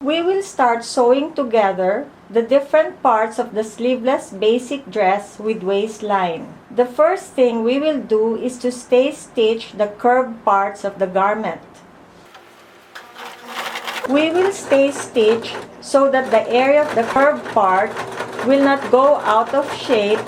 We will start sewing together the different parts of the sleeveless basic dress with waistline. The first thing we will do is to stay stitch the curved parts of the garment. We will stay stitch so that the area of the curved part will not go out of shape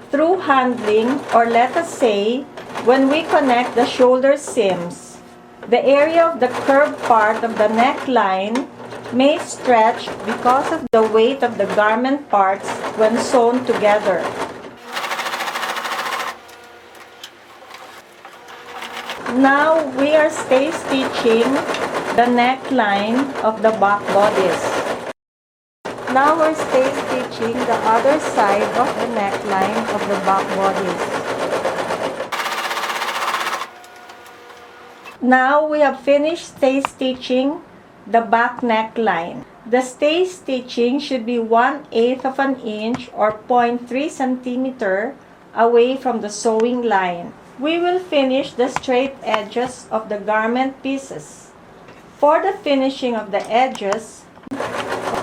through handling, or let us say, when we connect the shoulder seams. The area of the curved part of the neckline may stretch because of the weight of the garment parts when sewn together. Now we are stay stitching the neckline of the back bodice. Now we're stay stitching the other side of the neckline of the back bodice. Now we have finished stay stitching the back neckline. The stay stitching should be 1/8 of an inch or 0.3 centimeter away from the sewing line. We will finish the straight edges of the garment pieces. For the finishing of the edges,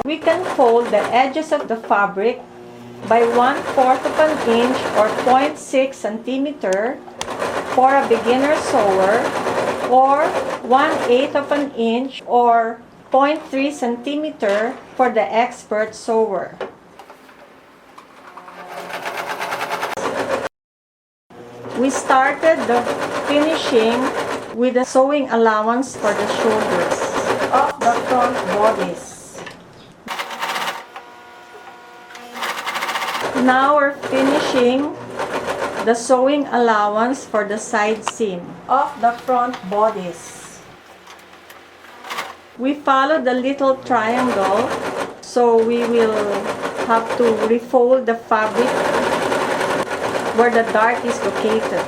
we can fold the edges of the fabric by 1/4 of an inch or 0.6 centimeter for a beginner sewer, or 1/8 of an inch or 0.3 centimeter for the expert sewer. We started the finishing with the sewing allowance for the shoulders of the front bodice. Now we're finishing the sewing allowance for the side seam of the front bodice. We follow the little triangle, so we will have to refold the fabric where the dart is located.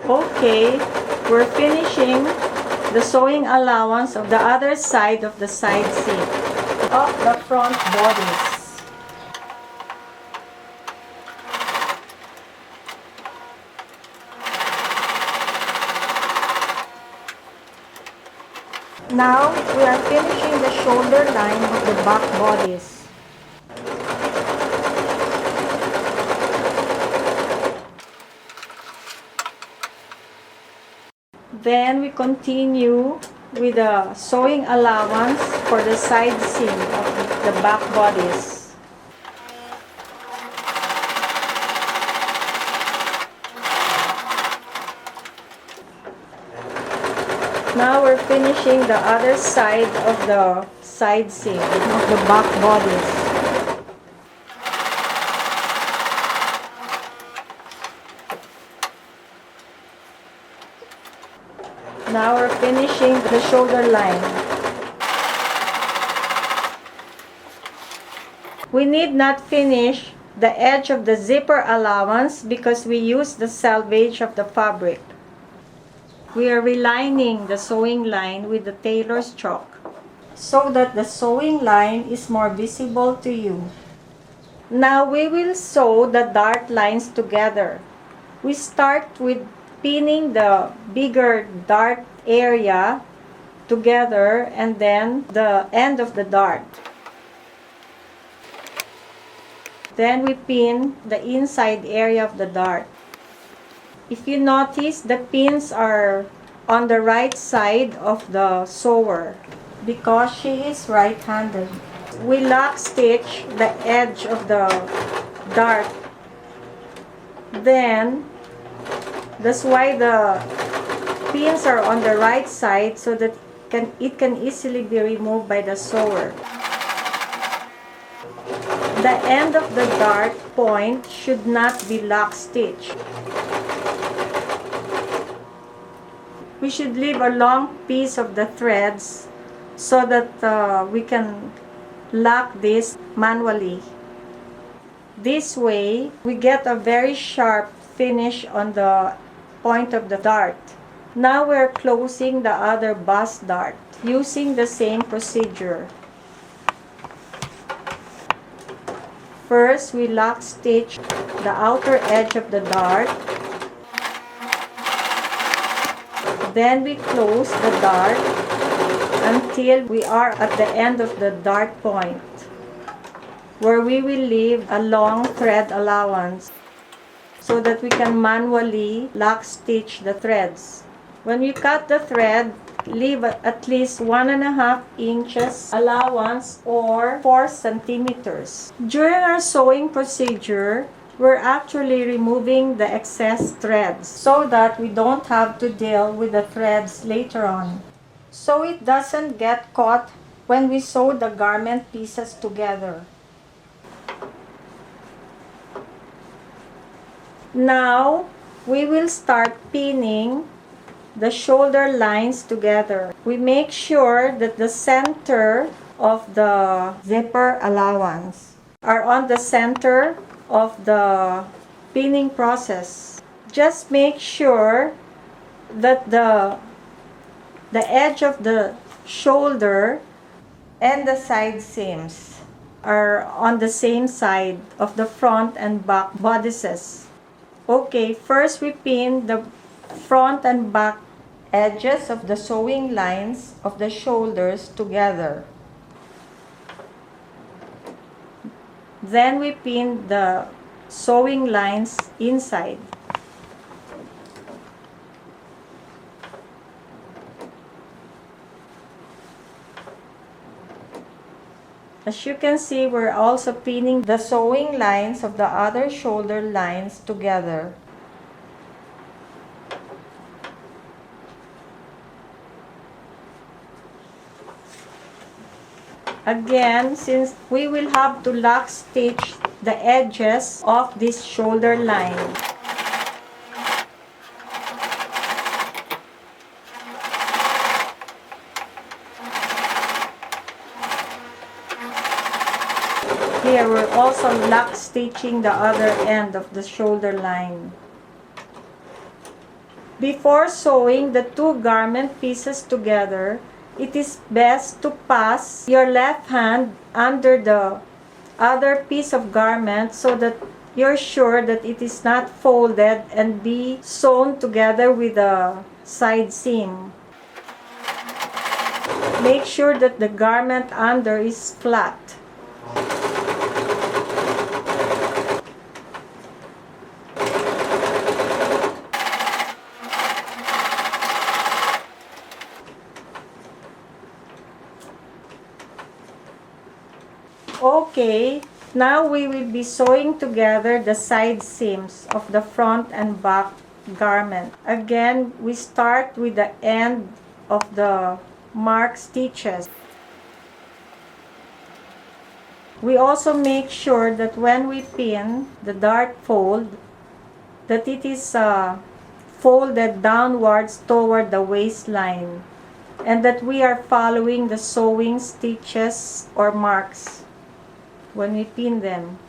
Okay, we're finishing the sewing allowance of the other side of the side seam of the front bodice. Now, we are finishing the shoulder line of the back bodice. Then we continue with the sewing allowance for the side seam of the back bodice. Now we're finishing the other side of the side seam of the back bodice. Now we're finishing the shoulder line. We need not finish the edge of the zipper allowance because we use the selvage of the fabric. We are relining the sewing line with the tailor's chalk so that the sewing line is more visible to you. Now we will sew the dart lines together. We start with pinning the bigger dart area together and then the end of the dart. Then we pin the inside area of the dart. If you notice, the pins are on the right side of the sewer because she is right-handed. We lock stitch the edge of the dart. Then, that's why the pins are on the right side so that it can easily be removed by the sewer. The end of the dart point should not be lock stitched. We should leave a long piece of the threads so that we can lock this manually. This way, we get a very sharp finish on the point of the dart. Now we're closing the other bust dart using the same procedure. First, we lock stitch the outer edge of the dart. Then we close the dart until we are at the end of the dart point, where we will leave a long thread allowance so that we can manually lock stitch the threads. When we cut the thread, leave at least 1.5 inches allowance or 4 centimeters. During our sewing procedure, we're actually removing the excess threads so that we don't have to deal with the threads later on, so it doesn't get caught when we sew the garment pieces together. Now, we will start pinning the shoulder lines together. We make sure that the center of the zipper allowance are on the center of the pinning process. Just make sure that the edge of the shoulder and the side seams are on the same side of the front and back bodices. Okay, first we pin the front and back edges of the sewing lines of the shoulders together. Then we pin the sewing lines inside. As you can see, we're also pinning the sewing lines of the other shoulder lines together. Again, since we will have to lock stitch the edges of this shoulder line. Here, we're also lock stitching the other end of the shoulder line. Before sewing the two garment pieces together, it is best to pass your left hand under the other piece of garment so that you're sure that it is not folded and be sewn together with the side seam. Make sure that the garment under is flat. Okay, now we will be sewing together the side seams of the front and back garment. Again, we start with the end of the mark stitches. We also make sure that when we pin the dart fold, that it is folded downwards toward the waistline, and that we are following the sewing stitches or marks when we pin them.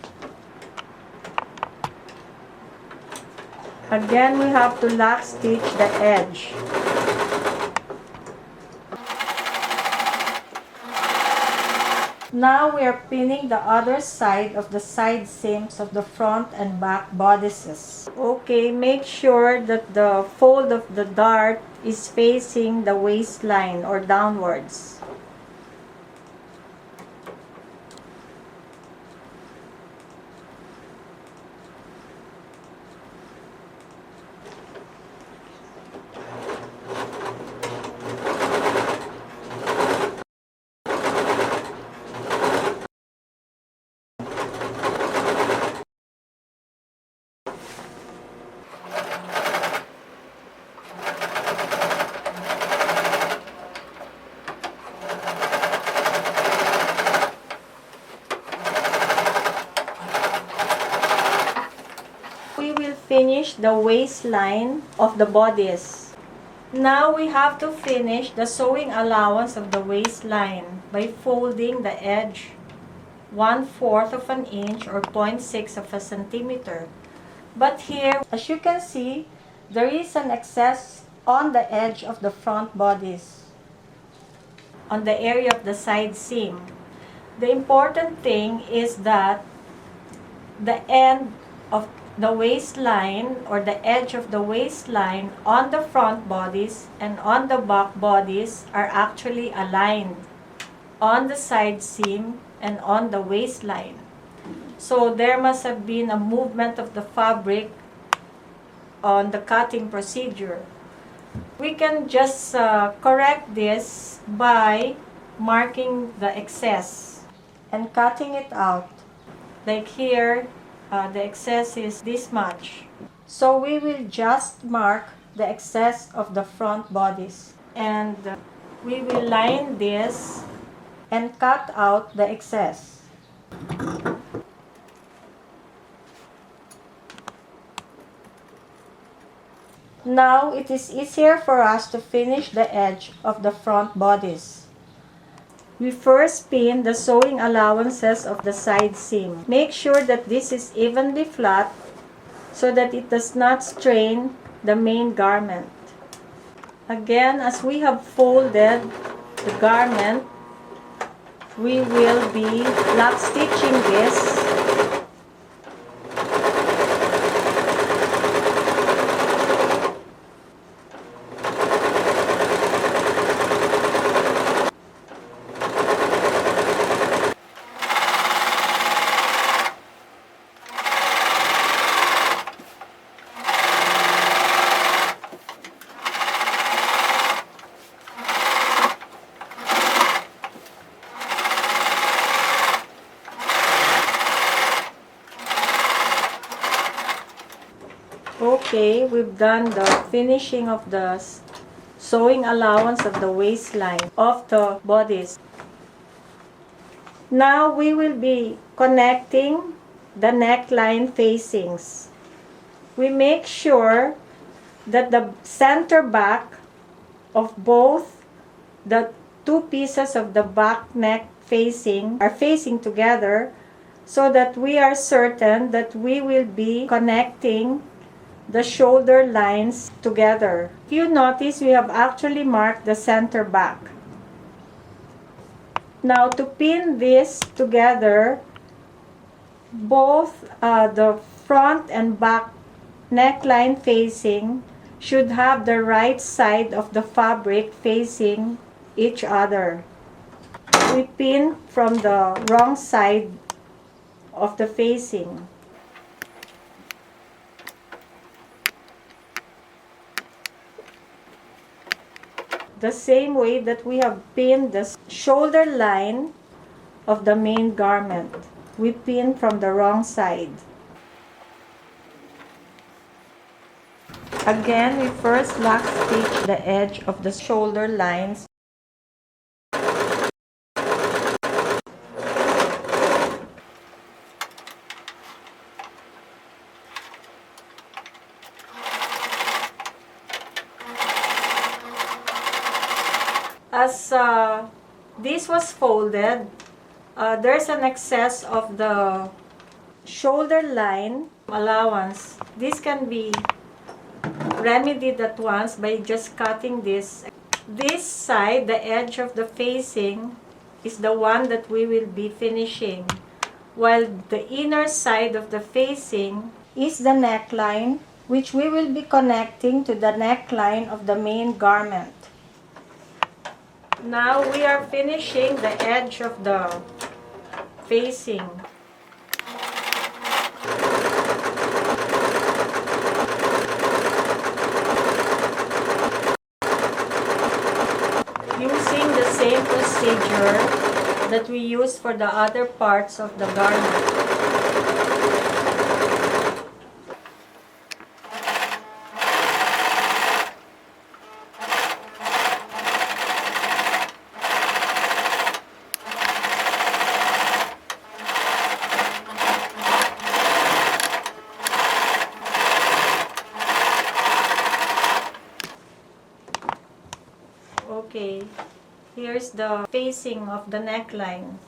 Again, we have to lock stitch the edge. Now we are pinning the other side of the side seams of the front and back bodices. Okay, make sure that the fold of the dart is facing the waistline or downwards. Finish the waistline of the bodice. Now we have to finish the sewing allowance of the waistline by folding the edge 1/4 of an inch or 0.6 of a centimeter. But here, as you can see, there is an excess on the edge of the front bodice, on the area of the side seam. The important thing is that the end of the waistline or the edge of the waistline on the front bodice and on the back bodice are actually aligned on the side seam and on the waistline. So there must have been a movement of the fabric on the cutting procedure. We can just correct this by marking the excess and cutting it out. Like here, the excess is this much. So we will just mark the excess of the front bodice, and we will line this and cut out the excess. Now it is easier for us to finish the edge of the front bodice. We first pin the sewing allowances of the side seam. Make sure that this is evenly flat so that it does not strain the main garment. Again, as we have folded the garment, we will be lock stitching this. Okay, we've done the finishing of the sewing allowance of the waistline of the bodice. Now we will be connecting the neckline facings. We make sure that the center back of both the two pieces of the back neck facing are facing together, so that we are certain that we will be connecting the shoulder lines together. If you notice, we have actually marked the center back. Now to pin this together, both the front and back neckline facing should have the right side of the fabric facing each other. We pin from the wrong side of the facing. The same way that we have pinned the shoulder line of the main garment. We pin from the wrong side. Again, we first lock stitch the edge of the shoulder lines. As this was folded, there's an excess of the shoulder line allowance. This can be remedied at once by just cutting this. This side, the edge of the facing, is the one that we will be finishing, while the inner side of the facing is the neckline, which we will be connecting to the neckline of the main garment. Now we are finishing the edge of the facing. Using the same procedure that we used for the other parts of the garment. Okay, here's the facing of the neckline.